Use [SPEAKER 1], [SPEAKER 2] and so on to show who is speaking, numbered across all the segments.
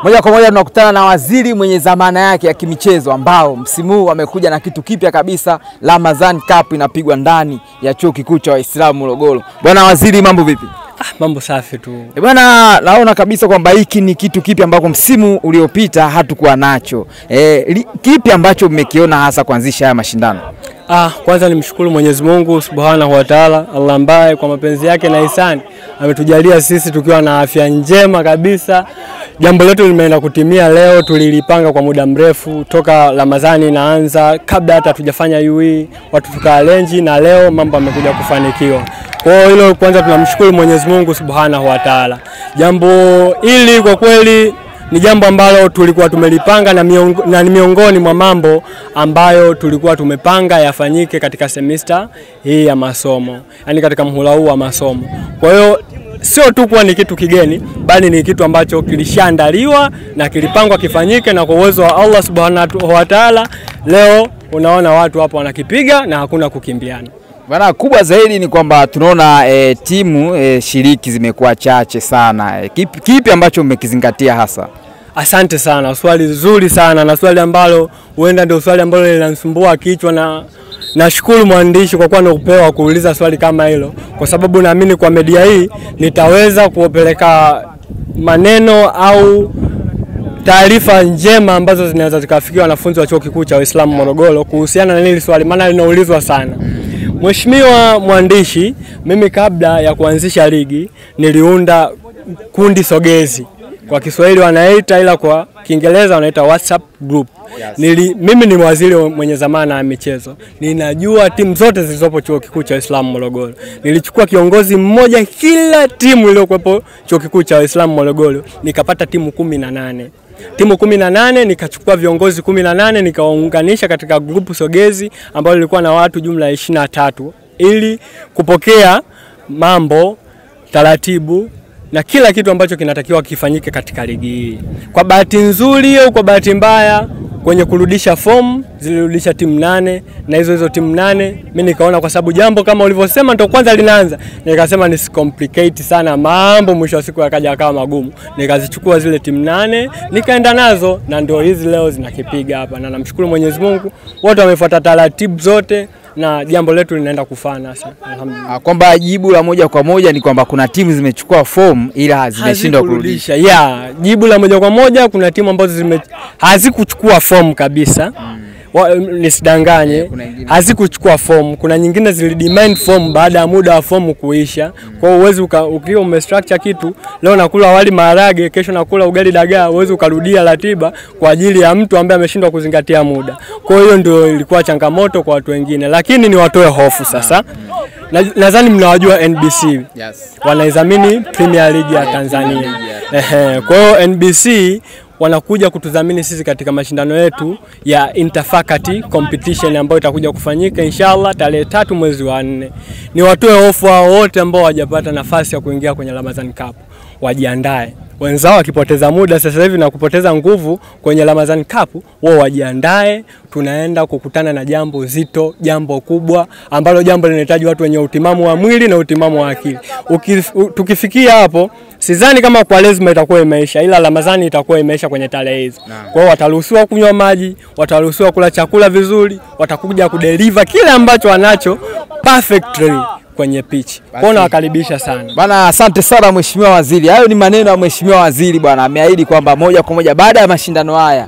[SPEAKER 1] Moja kwa moja tunakutana na waziri mwenye zamana yake ya kimichezo ambao msimu huu amekuja na kitu kipya kabisa. Ramadhan Cup inapigwa ndani ya Chuo Kikuu cha Waislamu Morogoro. Bwana waziri, mambo vipi?
[SPEAKER 2] Mambo safi tu.
[SPEAKER 1] Bwana, naona kabisa kwamba hiki ni kitu kipya ambako msimu uliopita hatukuwa nacho. Kipi ambacho mmekiona hasa kuanzisha haya mashindano?
[SPEAKER 2] Kwanza nimshukuru Mwenyezi Mungu Subhanahu wa Ta'ala, Allah ambaye kwa mapenzi yake na ihsani ametujalia sisi tukiwa na afya njema kabisa. Jambo letu limeenda kutimia leo, tulilipanga kwa muda mrefu toka Ramadhani inaanza, kabla hata tujafanya UE, watu tukaarrange na leo mambo yamekuja kufanikiwa. Kwa hilo kwanza tunamshukuru Mwenyezi Mungu Subhanahu wa Ta'ala. Jambo hili kwa kweli ni jambo ambalo tulikuwa tumelipanga na ni miongoni mwa mambo ambayo tulikuwa tumepanga yafanyike katika semester hii ya masomo, yani katika mhula huu wa masomo. Kwa hiyo sio tu kuwa ni kitu kigeni, bali ni kitu ambacho kilishaandaliwa na kilipangwa kifanyike, na kwa uwezo wa Allah Subhanahu wa Ta'ala leo unaona watu hapo wanakipiga na hakuna kukimbiana.
[SPEAKER 1] Bwana, kubwa zaidi ni kwamba tunaona timu shiriki zimekuwa chache sana. Kipi ambacho mmekizingatia hasa?
[SPEAKER 2] Asante sana, swali zuri sana na swali ambalo huenda ndio swali ambalo linanisumbua kichwa, na nashukuru mwandishi kwa kuwa nakupewa kuuliza swali kama hilo, kwa sababu naamini kwa media hii nitaweza kupeleka maneno au taarifa njema ambazo zinaweza zikafikia wanafunzi wa Chuo Kikuu cha Waislamu Morogoro kuhusiana na hili swali, maana linaulizwa sana. Mheshimiwa mwandishi, mimi kabla ya kuanzisha ligi niliunda kundi sogezi. Kwa Kiswahili wanaita, ila kwa Kiingereza wanaita WhatsApp group. Mimi ni waziri mwenye zamana ya michezo. Ninajua timu zote zilizopo Chuo Kikuu cha Waislamu Morogoro. Nilichukua kiongozi mmoja kila timu iliyokuwepo Chuo Kikuu cha Waislamu Morogoro, nikapata timu 18. Timu 18 nikachukua viongozi 18 nikawaunganisha katika grupu sogezi ambalo lilikuwa na watu jumla 23 ili kupokea mambo, taratibu na kila kitu ambacho kinatakiwa kifanyike katika ligi hii. Kwa bahati nzuri au kwa bahati mbaya, kwenye kurudisha form zilirudisha timu 8, na hizo timu 8 mimi nikaona kwa sababu jambo kama ulivyosema ndio kwanza linaanza, nikasema nisicomplicate sana mambo, mwisho wa siku yakaja kama magumu. Nikazichukua zile timu 8 nikaenda nazo, na ndio hizi leo zinakipiga hapa, na namshukuru Mwenyezi Mungu wote wamefuata taratibu zote na jambo letu linaenda kufana sana, alhamdulillah.
[SPEAKER 1] Kwamba jibu la moja kwa moja ni kwamba kuna timu zimechukua form ila zimeshindwa kurudisha.
[SPEAKER 2] Jibu la moja kwa moja, kuna timu ambazo hazikuchukua form kabisa. Nisidanganye, hazikuchukua form. Kuna nyingine zilidemand form baada ya muda wa form kuisha. Kwa hiyo uwezi ukiwa umestructure kitu, leo nakula wali maharage, kesho nakula ugali dagaa, uwezi ukarudia ratiba kwa ajili ya mtu ambaye ameshindwa kuzingatia muda. Kwa hiyo ndio ilikuwa changamoto kwa watu wengine, lakini ni watoe hofu sasa. Nadhani mnawajua NBC. Wanaidhamini Premier League ya Tanzania. Kwa hiyo NBC wanakuja kutudhamini sisi katika mashindano yetu ya Interfaculty Competition ambayo itakuja kufanyika inshallah tarehe 3 mwezi wa 4. Ni watoe hofu hao wote ambao hawajapata nafasi ya kuingia kwenye Ramadhan Cup, wajiandae. Wenzao wakipoteza muda sasa hivi na kupoteza nguvu kwenye Ramadhan Cup, wao wajiandae. Tunaenda kukutana na jambo zito, jambo kubwa ambalo jambo linahitaji watu wenye utimamu wa mwili na utimamu wa akili. Tukifikia hapo, sidhani kama kwa lazima itakuwa imeisha, ila Ramadhani itakuwa imeisha kwenye tarehe hizo. Kwa hiyo wataruhusiwa kunywa maji, wataruhusiwa kula chakula vizuri, watakuja kudeliver kile ambacho wanacho perfectly kwenye pitch. Kwa nawakaribisha sana.
[SPEAKER 1] Bana, asante sana Mheshimiwa Waziri. Hayo ni maneno ya Mheshimiwa Waziri bwana. Ameahidi kwamba moja kwa moja baada ya mashindano haya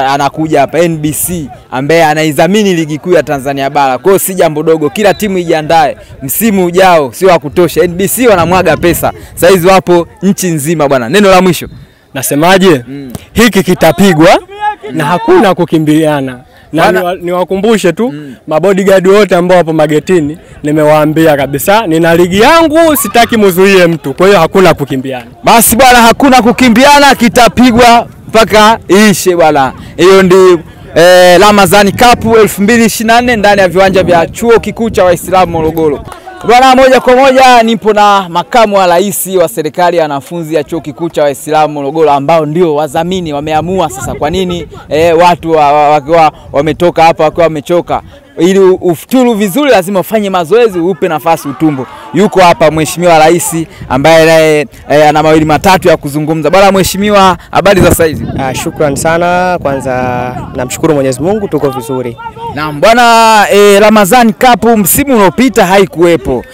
[SPEAKER 1] anakuja hapa NBC ambaye anaidhamini ligi kuu ya Tanzania bara. Kwa hiyo si jambo dogo, kila timu ijiandae. Msimu ujao sio wa kutosha. NBC wanamwaga pesa. Sasa hizi wapo nchi nzima bwana. Neno la mwisho.
[SPEAKER 2] Nasemaje? Hiki kitapigwa na hakuna kukimbiliana. Na niwakumbushe tu mabodyguard wote ambao wapo magetini, nimewaambia kabisa nina ligi yangu, sitaki mzuie mtu. Kwa hiyo hakuna kukimbiana.
[SPEAKER 1] Basi bwana, hakuna kukimbiana, kitapigwa mpaka ishe bwana. Hiyo ndio Ramadhan Cup 2024 ndani ya viwanja vya Chuo Kikuu cha Waislamu Morogoro. Bwana, moja kwa moja nipo na makamu wa rais wa serikali ya wanafunzi ya Chuo Kikuu cha Waislamu Morogoro ambao ndio wadhamini. Wameamua sasa kwa nini watu wakiwa wametoka hapa wakiwa wamechoka ili ufuturu vizuri lazima ufanye mazoezi, upe nafasi utumbo. Yuko hapa Mheshimiwa Rais ambaye naye ana mawili matatu ya kuzungumza. Bwana Mheshimiwa, habari za saizi?
[SPEAKER 3] Shukrani sana. Kwanza namshukuru Mwenyezi Mungu tuko vizuri.
[SPEAKER 1] Naam bwana, Ramadhani Cup msimu uliopita haikuwepo.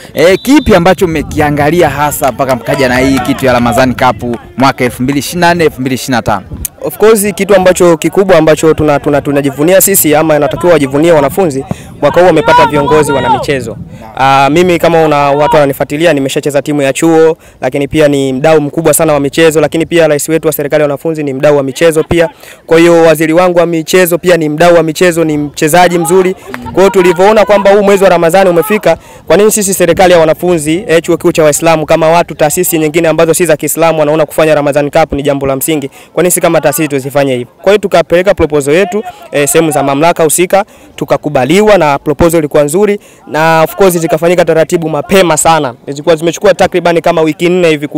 [SPEAKER 1] Kipi ambacho mmekiangalia hasa mpaka mkaja na hii kitu ya Ramadhani Cup mwaka 2024 2025?
[SPEAKER 3] Of course kitu ambacho kikubwa ambacho tunajivunia sisi ama inatakiwa wajivunie wanafunzi, mwaka huu wamepata viongozi wana michezo. Mimi kama watu wananifuatilia, nimeshacheza timu ya chuo, lakini pia ni mdau mkubwa sana wa michezo, lakini pia rais wetu wa serikali ya wanafunzi ni mdau wa michezo pia. Kwa hiyo waziri wangu wa michezo pia ni mdau wa michezo, ni mchezaji mzuri. Kwa hiyo tulivyoona kwamba huu mwezi wa Ramadhani umefika, kwa nini sisi serikali ya wanafunzi chuo kikuu cha Waislamu kama watu taasisi nyingine ambazo si za Kiislamu wanaona kufanya Ramadhani Cup ni jambo la msingi, kwa nini sisi kama taasisi tusifanye hivyo? Kwa hiyo tukapeleka proposal yetu sehemu za mamlaka husika, tukakubaliwa na proposal ilikuwa nzuri, na of course zikafanyika taratibu mapema sana. Zilikuwa zimechukua takriban kama wiki 4 hivi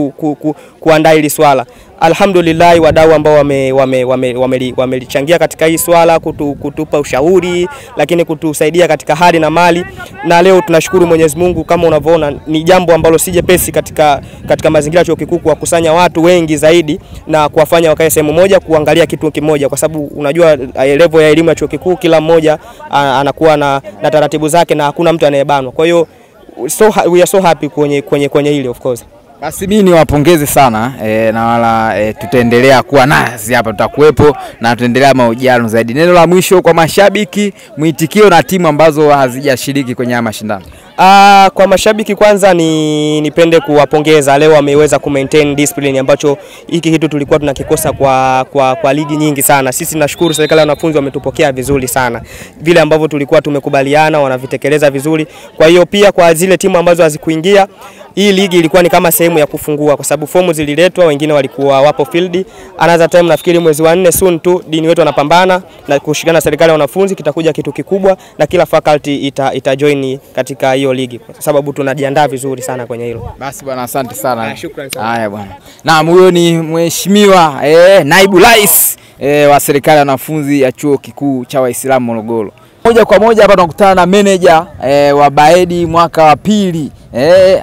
[SPEAKER 3] kuandaa hili swala. Alhamdulillah, wadau ambao wamelichangia katika hii swala, kutupa ushauri, lakini kutusaidia katika hali na mali, na leo tunashukuru Mwenyezi Mungu. Kama unavyoona ni jambo ambalo si jepesi katika mazingira ya chuo kikuu kuwakusanya watu wengi zaidi na kuwafanya wakae sehemu moja kuangalia kitu kimoja, kwa sababu unajua level ya elimu ya chuo kikuu kila mmoja anakuwa na taratibu zake na hakuna mtu anayebanwa. Kwa hiyo we are so happy kwenye hili of course.
[SPEAKER 1] Basi mimi niwapongeze sana na wala tutaendelea kuwa nasi hapa, tutakuwepo na tutaendelea mahojiano zaidi. Neno la mwisho kwa mashabiki, mwitikio na timu ambazo hazijashiriki kwenye haya mashindano.
[SPEAKER 3] Kwa mashabiki kwanza nipende kuwapongeza, leo wameweza maintain discipline ambacho hiki kitu tulikuwa tunakikosa kwa ligi nyingi sana. Sisi nashukuru serikali ya wanafunzi wametupokea vizuri sana. Vile ambavyo tulikuwa tumekubaliana wanavitekeleza vizuri. Kwa hiyo pia kwa zile timu ambazo hazikuingia, hii ligi ilikuwa ni kama sehemu ya kufungua, kwa sababu fomu zililetwa, wengine walikuwa wapo field. Another time nafikiri mwezi wa 4 soon tu dini wetu anapambana na kushikana na serikali ya wanafunzi, kitakuja kitu kikubwa na kila faculty itajoin katika hiyo ligi, kwa sababu tunajiandaa vizuri sana kwenye hilo.
[SPEAKER 1] Basi bwana, asante sana.
[SPEAKER 3] Shukrani sana.
[SPEAKER 1] Haya bwana. Naam, huyo ni Mheshimiwa Naibu Rais wa serikali ya wanafunzi ya chuo kikuu cha Waislamu Morogoro. Moja kwa moja hapa tunakutana na manager wa Baedi mwaka wa pili.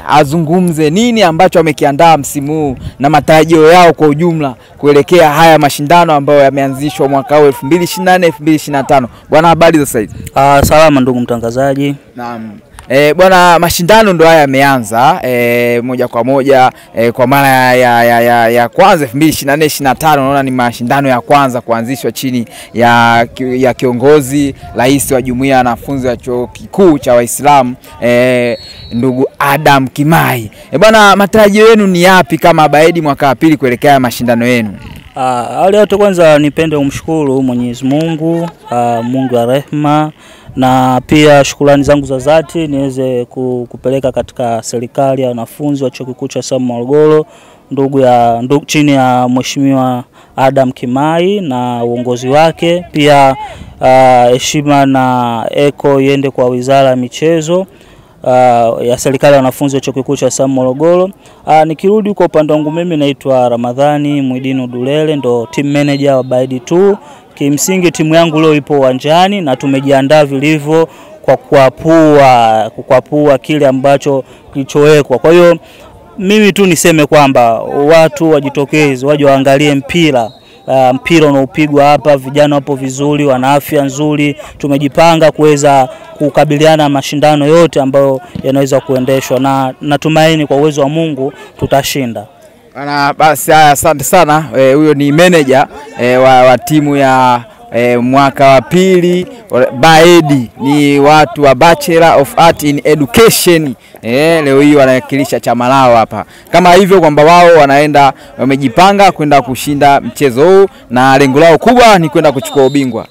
[SPEAKER 1] Azungumze nini ambacho amekiandaa msimu huu na matarajio yao kwa ujumla kuelekea haya mashindano ambayo yameanzishwa mwaka huu 2024 2025. Bwana, habari za sasa?
[SPEAKER 4] Salama ndugu mtangazaji.
[SPEAKER 1] Naam. Bwana, mashindano ndo haya yameanza moja kwa moja kwa mara ya kwanza 2024 2025. Naona ni mashindano ya kwanza kuanzishwa chini ya kiongozi rais wa jumuiya ya wanafunzi wa chuo kikuu cha Waislamu ndugu Adam Kimai. Bwana, matarajio yenu ni yapi kama Baedi mwaka wa pili kuelekea mashindano yenu?
[SPEAKER 4] Awali yote kwanza nipende kumshukuru Mwenyezi Mungu, Mungu wa rehema, na pia shukrani zangu za dhati niweze kupeleka katika serikali ya wanafunzi wa chuo kikuu cha Waislamu Morogoro chini ya Mheshimiwa Adam Kimai na uongozi wake. Pia heshima na eko iende kwa Wizara ya Michezo ya serikali ya wanafunzi wa chuo kikuu cha Waislamu Morogoro. Nikirudi kwa upande wangu, mimi naitwa Ramadhani Muidini Udulele, ndo team manager wa Baedi 2. Kimsingi timu yangu leo ipo uwanjani na tumejiandaa vilivyo kwa kukwapua kile ambacho kilichowekwa. Kwa hiyo mimi tu niseme kwamba watu wajitokeze, waje waangalie mpira unaopigwa hapa. Vijana wapo vizuri, wana afya nzuri. Tumejipanga kuweza kukabiliana na mashindano yote ambayo yanaweza kuendeshwa, na natumaini kwa uwezo wa Mungu tutashinda.
[SPEAKER 1] Basi asante sana. Huyo ni manager wa timu ya mwaka wa pili Baedi, ni watu wa Bachelor of Art in Education. Leo hii wanawakilisha chama lao hapa. Kama hivyo kwamba wao wamejipanga kwenda kushinda mchezo huu na lengo lao kubwa ni kwenda kuchukua ubingwa.